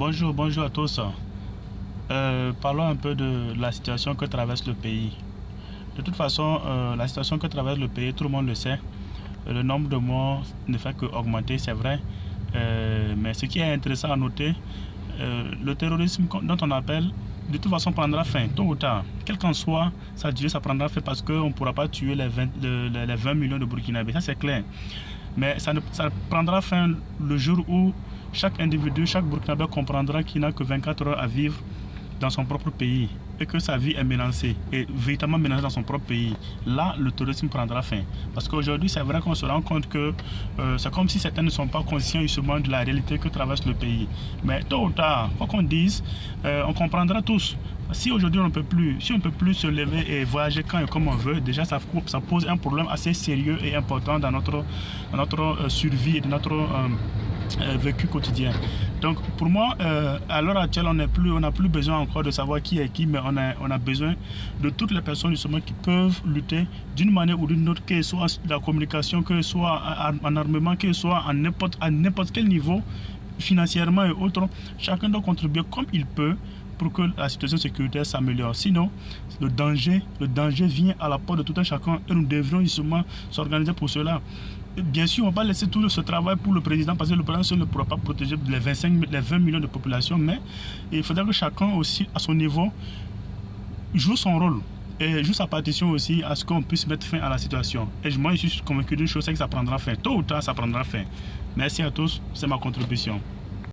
Bonjour à tous. Parlons un peu de la situation que traverse le pays. De toute façon, la situation que traverse le pays, tout le monde le sait. Le nombre de morts ne fait qu'augmenter, c'est vrai. Mais ce qui est intéressant à noter, le terrorisme dont on appelle, de toute façon, prendra fin, tôt ou tard. Quelle qu'en soit sa durée, ça prendra fin parce qu'on ne pourra pas tuer les 20 millions de Burkinabés. Ça, c'est clair. Mais ça prendra fin le jour où chaque individu, chaque Burkinabé comprendra qu'il n'a que 24 heures à vivre dans son propre pays et que sa vie est menacée, et véritablement menacée dans son propre pays. Là, le terrorisme prendra fin. Parce qu'aujourd'hui, c'est vrai qu'on se rend compte que c'est comme si certains ne sont pas conscients justement de la réalité que traverse le pays. Mais tôt ou tard, quoi qu'on dise, on comprendra tous. Si aujourd'hui on ne peut plus, si on ne peut plus se lever et voyager quand et comme on veut, déjà ça pose un problème assez sérieux et important dans notre survie et dans notre vécu quotidien. Donc pour moi, à l'heure actuelle, on n'a plus besoin encore de savoir qui est qui, mais on a besoin de toutes les personnes justement qui peuvent lutter d'une manière ou d'une autre, que ce soit la communication, que ce soit en armement, que ce soit à n'importe quel niveau, financièrement et autres. Chacun doit contribuer comme il peut pour que la situation sécuritaire s'améliore. Sinon, le danger vient à la porte de tout un chacun et nous devrions justement s'organiser pour cela. Bien sûr, on va pas laisser tout ce travail pour le président parce que le président ne pourra pas protéger les 20 millions de population, mais il faudra que chacun aussi, à son niveau, joue son rôle et joue sa partition aussi à ce qu'on puisse mettre fin à la situation. Et moi, je suis convaincu d'une chose, c'est que ça prendra fin. Tôt ou tard, ça prendra fin. Merci à tous, c'est ma contribution.